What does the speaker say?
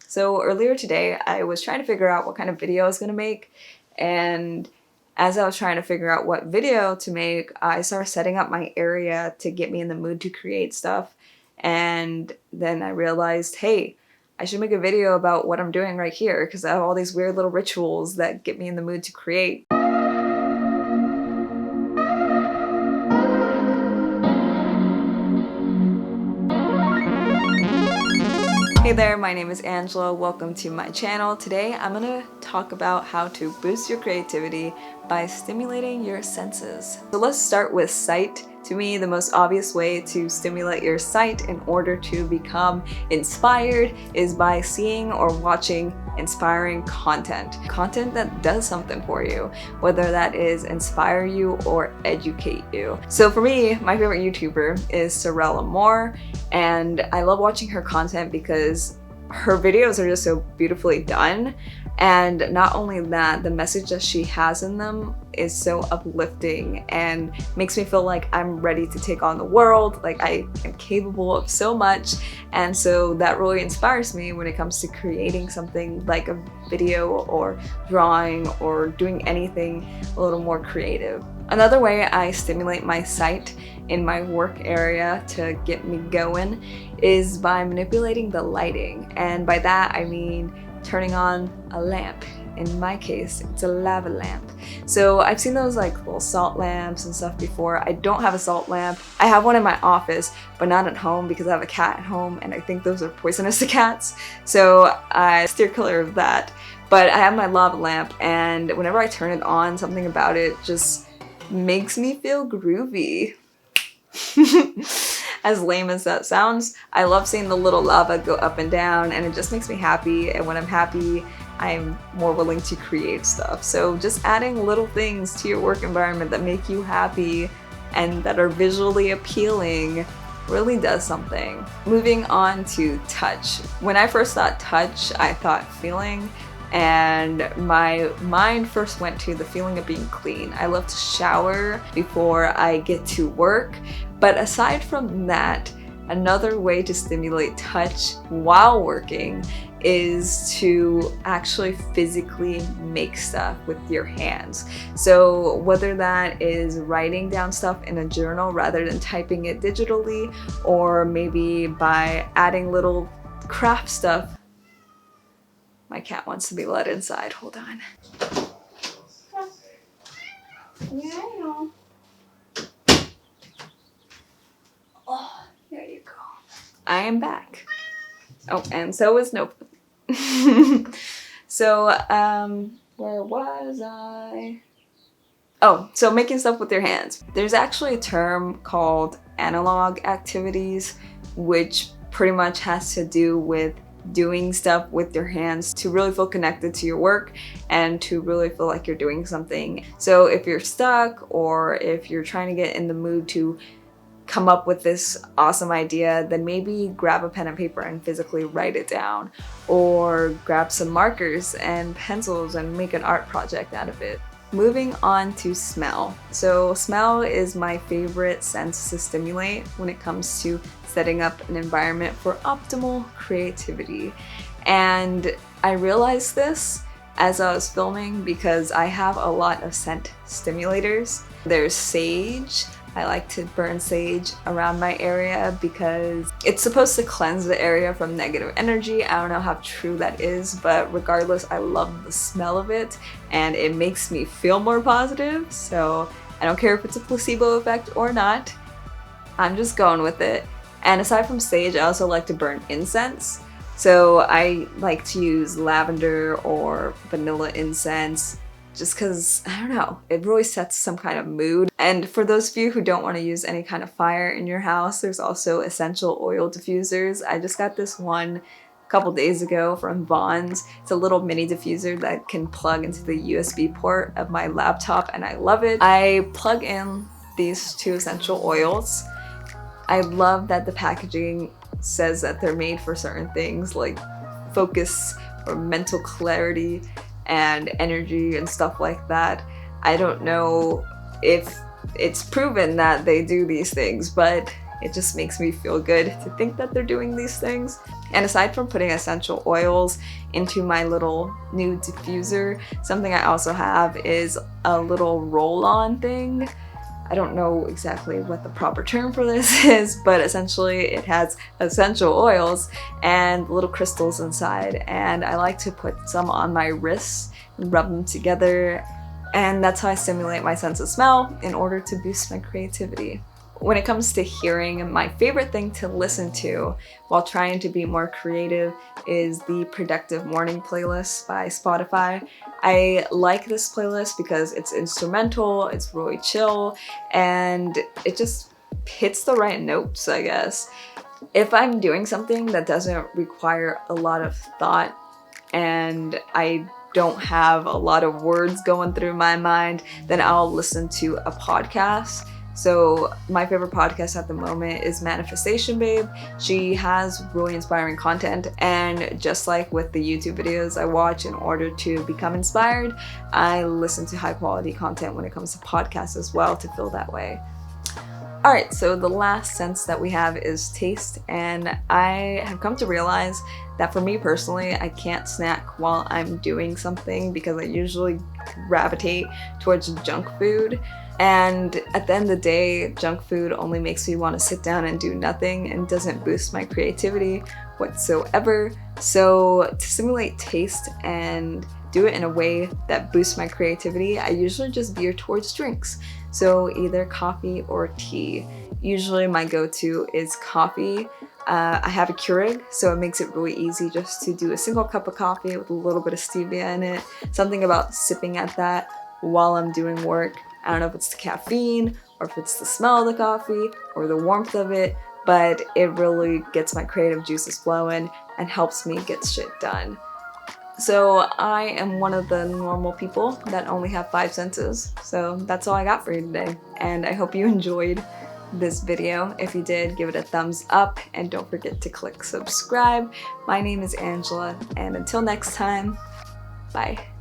So earlier today, I was trying to figure out what kind of video I was going to make, and as I was trying to figure out what video to make, I started setting up my area to get me in the mood to create stuff, and then I realized, hey, I should make a video about what I'm doing right here because I have all these weird little rituals that get me in the mood to create. Hey there, my name is Angela. Welcome to my channel. Today I'm gonna talk about how to boost your creativity by stimulating your senses. So let's start with sight. To me, the most obvious way to stimulate your sight in order to become inspired is by seeing or watching inspiring content. Content that does something for you, whether that is inspire you or educate you. So for me, my favorite YouTuber is Sorella Moore, and I love watching her content because her videos are just so beautifully done. And not only that, the message that she has in them is so uplifting and makes me feel like I'm ready to take on the world, like I am capable of so much. And so that really inspires me when it comes to creating something like a video or drawing or doing anything a little more creative. Another way I stimulate my sight in my work area to get me going is by manipulating the lighting. And by that I mean turning on a lamp. In my case, it's a lava lamp. So I've seen those like little salt lamps and stuff before. I don't have a salt lamp. I have one in my office, but not at home because I have a cat at home and I think those are poisonous to cats. So I steer clear of that. But I have my lava lamp, and whenever I turn it on, something about it just makes me feel groovy. As lame as that sounds, I love seeing the little lava go up and down, and it just makes me happy. And when I'm happy, I'm more willing to create stuff. So just adding little things to your work environment that make you happy and that are visually appealing really does something. Moving on to touch. When I first thought touch, I thought feeling. And my mind first went to the feeling of being clean. I love to shower before I get to work. But aside from that, another way to stimulate touch while working is to actually physically make stuff with your hands. So whether that is writing down stuff in a journal rather than typing it digitally, or maybe by adding little craft stuff. My cat wants to be let inside. Hold on. Yeah, I know. Oh, there you go. I am back. Oh, and so is Nope. So, where was I? Oh, so making stuff with your hands. There's actually a term called analog activities, which pretty much has to do with doing stuff with your hands to really feel connected to your work and to really feel like you're doing something. So if you're stuck, or if you're trying to get in the mood to come up with this awesome idea, then maybe grab a pen and paper and physically write it down, or grab some markers and pencils and make an art project out of it. Moving on to smell. So smell is my favorite sense to stimulate when it comes to setting up an environment for optimal creativity. And I realized this as I was filming because I have a lot of scent stimulators. There's sage. I like to burn sage around my area because it's supposed to cleanse the area from negative energy. I don't know how true that is, but regardless, I love the smell of it and it makes me feel more positive. So I don't care if it's a placebo effect or not. I'm just going with it. And aside from sage, I also like to burn incense. So I like to use lavender or vanilla incense, just because, I don't know, it really sets some kind of mood. And for those of you who don't want to use any kind of fire in your house, there's also essential oil diffusers. I just got this one a couple days ago from Vaughn's. It's a little mini diffuser that can plug into the USB port of my laptop, and I love it. I plug in these two essential oils. I love that the packaging says that they're made for certain things like focus or mental clarity and energy and stuff like that. I don't know if it's proven that they do these things, but it just makes me feel good to think that they're doing these things. And aside from putting essential oils into my little new diffuser, something I also have is a little roll-on thing. I don't know exactly what the proper term for this is, but essentially it has essential oils and little crystals inside, and I like to put some on my wrists and rub them together, and that's how I stimulate my sense of smell in order to boost my creativity. When it comes to hearing, my favorite thing to listen to while trying to be more creative is the Productive Morning playlist by Spotify. I like this playlist because it's instrumental, it's really chill, and it just hits the right notes, I guess. If I'm doing something that doesn't require a lot of thought and I don't have a lot of words going through my mind, then I'll listen to a podcast. So my favorite podcast at the moment is Manifestation Babe. She has really inspiring content, and just like with the YouTube videos I watch in order to become inspired, I listen to high quality content when it comes to podcasts as well to feel that way. Alright, so the last sense that we have is taste, and I have come to realize that for me personally, I can't snack while I'm doing something because I usually gravitate towards junk food. And at the end of the day, junk food only makes me want to sit down and do nothing and doesn't boost my creativity whatsoever. So to simulate taste and do it in a way that boosts my creativity, I usually just veer towards drinks. So either coffee or tea. Usually my go-to is coffee. I have a Keurig, so it makes it really easy just to do a single cup of coffee with a little bit of stevia in it. Something about sipping at that while I'm doing work. I don't know if it's the caffeine or if it's the smell of the coffee or the warmth of it, but it really gets my creative juices flowing and helps me get shit done. So I am one of the normal people that only have 5 senses. So that's all I got for you today. And I hope you enjoyed this video. If you did, give it a thumbs up and don't forget to click subscribe. My name is Angela, and until next time, bye.